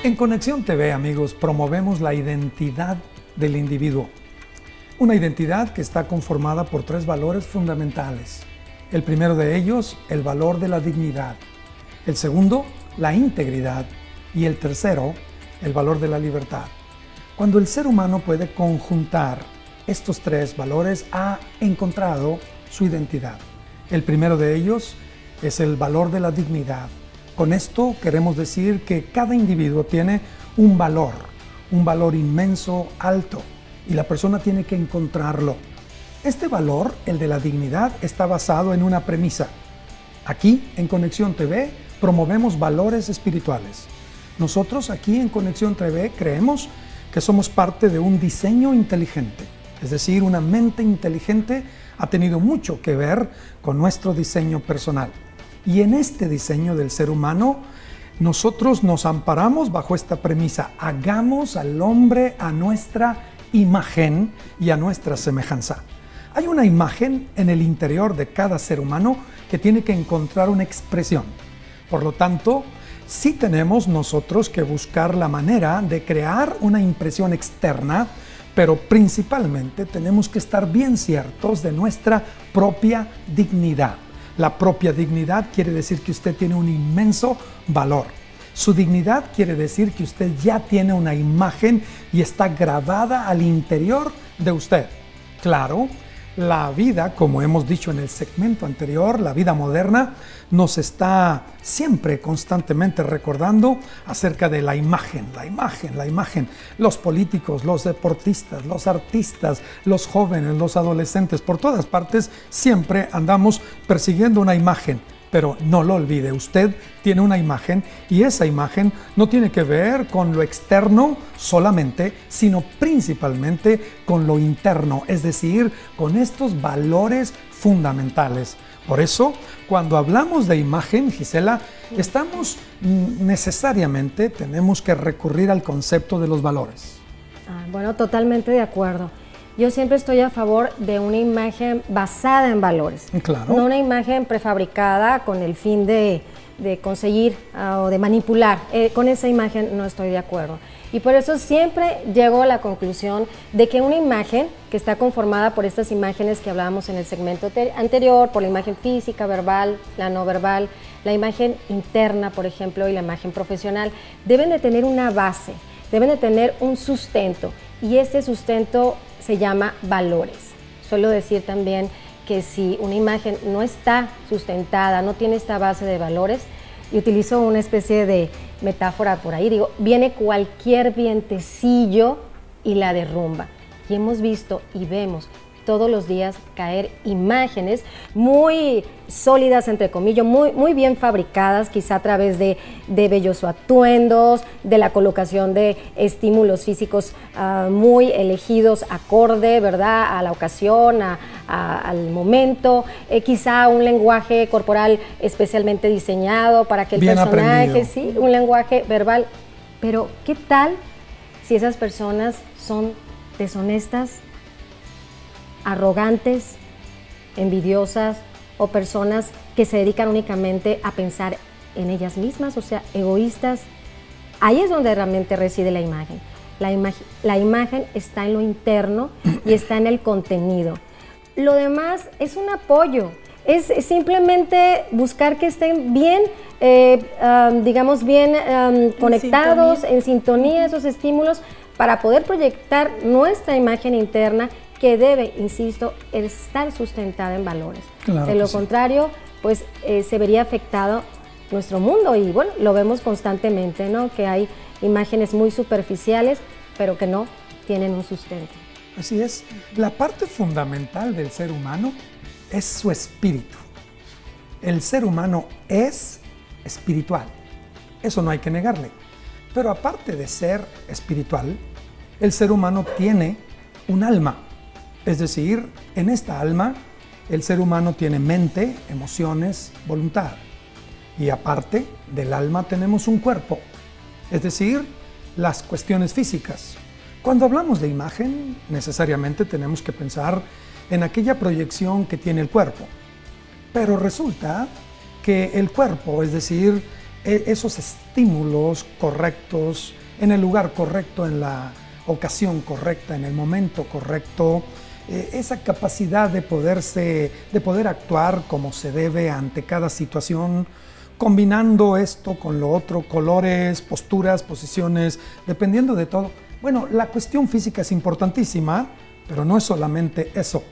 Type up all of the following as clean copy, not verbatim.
En Conexión TV, amigos, promovemos la identidad del individuo. Una identidad que está conformada por 3 valores fundamentales. El primero de ellos, el valor de la dignidad. El segundo, la integridad. Y el tercero, el valor de la libertad. Cuando el ser humano puede conjuntar estos 3 valores, ha encontrado su identidad. El primero de ellos es el valor de la dignidad. Con esto queremos decir que cada individuo tiene un valor inmenso, alto, y la persona tiene que encontrarlo. Este valor, el de la dignidad, está basado en una premisa. Aquí, en Conexión TV, promovemos valores espirituales. Nosotros aquí en Conexión TV creemos que somos parte de un diseño inteligente, es decir, una mente inteligente ha tenido mucho que ver con nuestro diseño personal. Y en este diseño del ser humano, nosotros nos amparamos bajo esta premisa: hagamos al hombre a nuestra imagen y a nuestra semejanza. Hay una imagen en el interior de cada ser humano que tiene que encontrar una expresión. Por lo tanto, sí tenemos nosotros que buscar la manera de crear una impresión externa, pero principalmente tenemos que estar bien ciertos de nuestra propia dignidad. La propia dignidad quiere decir que usted tiene un inmenso valor. Su dignidad quiere decir que usted ya tiene una imagen y está grabada al interior de usted. Claro, la vida, como hemos dicho en el segmento anterior, la vida moderna nos está siempre constantemente recordando acerca de la imagen. Los políticos, los deportistas, los artistas, los jóvenes, los adolescentes, por todas partes siempre andamos persiguiendo una imagen. Pero no lo olvide, usted tiene una imagen y esa imagen no tiene que ver con lo externo solamente, sino principalmente con lo interno, es decir, con estos valores fundamentales. Por eso, cuando hablamos de imagen, Gisela, tenemos que recurrir al concepto de los valores. Bueno, totalmente de acuerdo. Yo siempre estoy a favor de una imagen basada en valores, claro. No una imagen prefabricada con el fin de conseguir o de manipular. Con esa imagen no estoy de acuerdo. Y por eso siempre llego a la conclusión de que una imagen que está conformada por estas imágenes que hablábamos en el segmento anterior, por la imagen física, verbal, la no verbal, la imagen interna, por ejemplo, y la imagen profesional, deben de tener una base, deben de tener un sustento, y este sustento se llama valores. Suelo decir también que si una imagen no está sustentada, no tiene esta base de valores, y utilizo una especie de metáfora por ahí, digo, viene cualquier vientecillo y la derrumba. Y hemos visto y vemos todos los días caer imágenes muy sólidas, entre comillas, muy bien fabricadas, quizá a través de bellos atuendos, de la colocación de estímulos físicos muy elegidos, acorde, ¿verdad?, a la ocasión, al momento, quizá un lenguaje corporal especialmente diseñado para que el bien personaje, aprendido. Sí, un lenguaje verbal. Pero, ¿qué tal si esas personas son deshonestas, arrogantes, envidiosas, o personas que se dedican únicamente a pensar en ellas mismas, o sea, egoístas? Ahí es donde realmente reside la imagen. La imagen está en lo interno y está en el contenido. Lo demás es un apoyo, es simplemente buscar que estén bien, conectados, en sintonía esos estímulos, para poder proyectar nuestra imagen interna, que debe, insisto, estar sustentada en valores. Claro, de lo contrario, pues se vería afectado nuestro mundo, y bueno, lo vemos constantemente, ¿no? Que hay imágenes muy superficiales, pero que no tienen un sustento. Así es. La parte fundamental del ser humano es su espíritu. El ser humano es espiritual. Eso no hay que negarle. Pero aparte de ser espiritual, el ser humano tiene un alma. Es decir, en esta alma, el ser humano tiene mente, emociones, voluntad. Y aparte del alma tenemos un cuerpo, es decir, las cuestiones físicas. Cuando hablamos de imagen, necesariamente tenemos que pensar en aquella proyección que tiene el cuerpo. Pero resulta que el cuerpo, es decir, esos estímulos correctos, en el lugar correcto, en la ocasión correcta, en el momento correcto, esa capacidad de poder actuar como se debe ante cada situación, combinando esto con lo otro, colores, posturas, posiciones, dependiendo de todo. Bueno, la cuestión física es importantísima, pero no es solamente eso.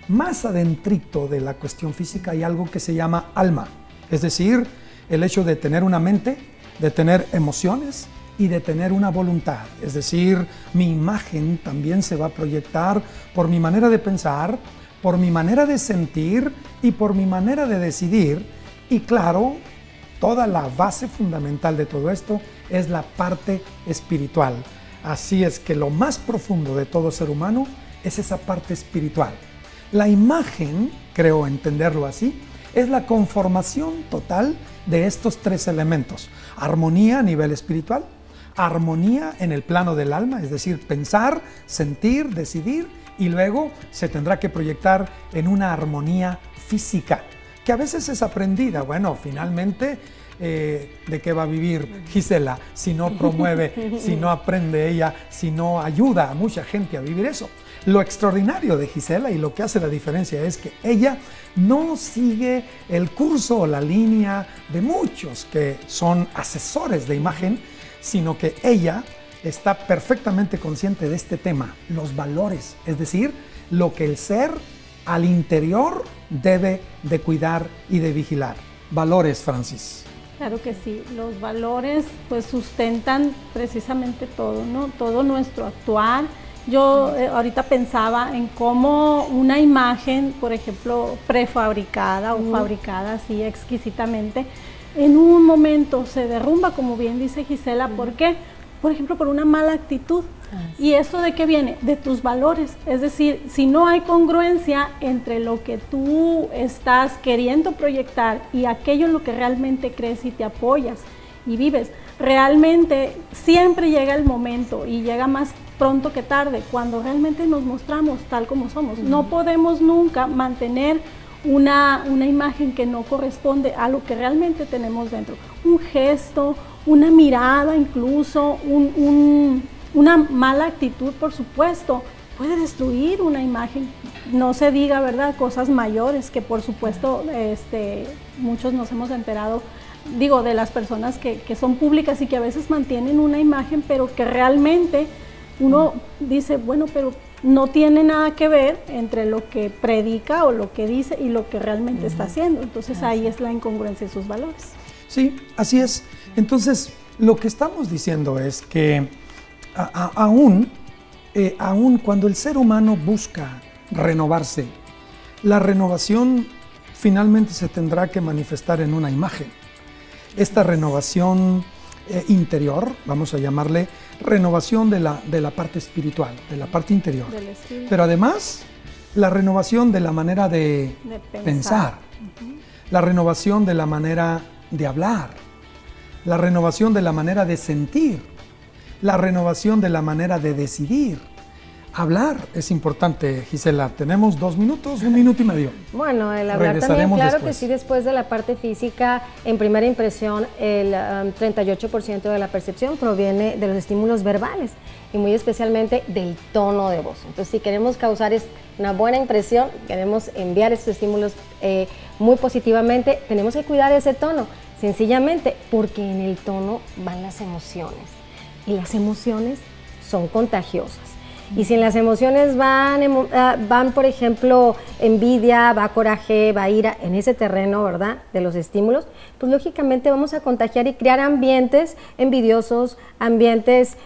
Más adentrito de la cuestión física hay algo que se llama alma, es decir, el hecho de tener una mente, de tener emociones y de tener una voluntad. Es decir, mi imagen también se va a proyectar por mi manera de pensar, por mi manera de sentir y por mi manera de decidir. Y claro, toda la base fundamental de todo esto es la parte espiritual. Así es que lo más profundo de todo ser humano es esa parte espiritual. La imagen, creo entenderlo así, es la conformación total de estos tres elementos. Armonía a nivel espiritual, armonía en el plano del alma, es decir, pensar, sentir, decidir, y luego se tendrá que proyectar en una armonía física, que a veces es aprendida. Bueno, finalmente, ¿de qué va a vivir Gisela si no promueve, si no aprende ella, si no ayuda a mucha gente a vivir eso? Lo extraordinario de Gisela y lo que hace la diferencia es que ella no sigue el curso o la línea de muchos que son asesores de imagen, sino que ella está perfectamente consciente de este tema, los valores, es decir, lo que el ser al interior debe de cuidar y de vigilar. Valores, Francis. Claro que sí, los valores pues sustentan precisamente todo, ¿no? Todo nuestro actuar. Yo ahorita pensaba en cómo una imagen, por ejemplo, prefabricada o fabricada así exquisitamente, en un momento se derrumba, como bien dice Gisela. ¿Por qué? Por ejemplo, por una mala actitud. ¿Y eso de qué viene? De tus valores. Es decir, si no hay congruencia entre lo que tú estás queriendo proyectar y aquello en lo que realmente crees y te apoyas y vives, realmente siempre llega el momento, y llega más pronto que tarde, cuando realmente nos mostramos tal como somos. No podemos nunca mantener una imagen que no corresponde a lo que realmente tenemos dentro. Un gesto, una mirada incluso, una mala actitud, por supuesto, puede destruir una imagen. No se diga, ¿verdad?, cosas mayores que por supuesto muchos nos hemos enterado, digo, de las personas que son públicas y que a veces mantienen una imagen, pero que realmente uno dice, bueno, pero no tiene nada que ver entre lo que predica o lo que dice y lo que realmente está haciendo. Entonces ahí es la incongruencia de sus valores. Sí, así es. Entonces, lo que estamos diciendo es que aún cuando el ser humano busca renovarse, la renovación finalmente se tendrá que manifestar en una imagen. Esta renovación interior, vamos a llamarle renovación de la parte espiritual, de la parte interior. Pero además, la renovación de la manera de pensar, la renovación de la manera de hablar, la renovación de la manera de sentir, la renovación de la manera de decidir. Hablar es importante, Gisela. Tenemos 2 minutos, 1 minuto y medio. Bueno, el hablar también, claro después. Que sí, después de la parte física, en primera impresión, el 38% de la percepción proviene de los estímulos verbales y muy especialmente del tono de voz. Entonces, si queremos causar una buena impresión, queremos enviar estos estímulos muy positivamente, tenemos que cuidar ese tono, sencillamente porque en el tono van las emociones y las emociones son contagiosas. Y si en las emociones van, por ejemplo, envidia, va coraje, va ira, en ese terreno, ¿verdad?, de los estímulos, pues lógicamente vamos a contagiar y crear ambientes envidiosos, ambientes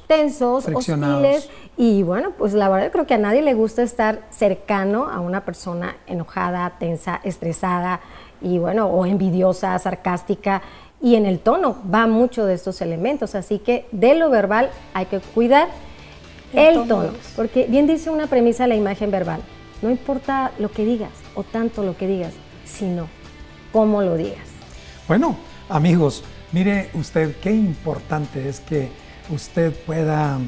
tensos, hostiles. Y bueno, pues la verdad creo que a nadie le gusta estar cercano a una persona enojada, tensa, estresada y bueno, o envidiosa, sarcástica. Y en el tono va mucho de estos elementos, así que de lo verbal hay que cuidar el tono, porque bien dice una premisa de la imagen verbal, no importa lo que digas o tanto lo que digas, sino cómo lo digas. Bueno, amigos, mire usted qué importante es que usted pueda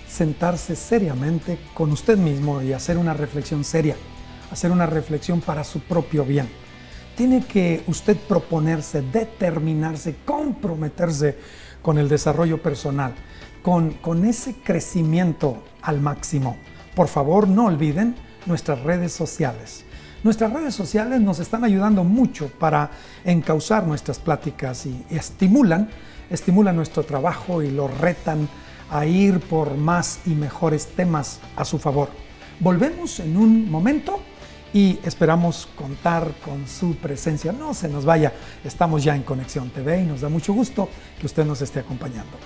sentarse seriamente con usted mismo y hacer una reflexión seria, hacer una reflexión para su propio bien. tiene que usted proponerse, determinarse, comprometerse con el desarrollo personal, con ese crecimiento al máximo. Por favor, no olviden nuestras redes sociales. Nuestras redes sociales nos están ayudando mucho para encauzar nuestras pláticas y estimulan nuestro trabajo y lo retan a ir por más y mejores temas a su favor. Volvemos en un momento y esperamos contar con su presencia. No se nos vaya, estamos ya en Conexión TV y nos da mucho gusto que usted nos esté acompañando.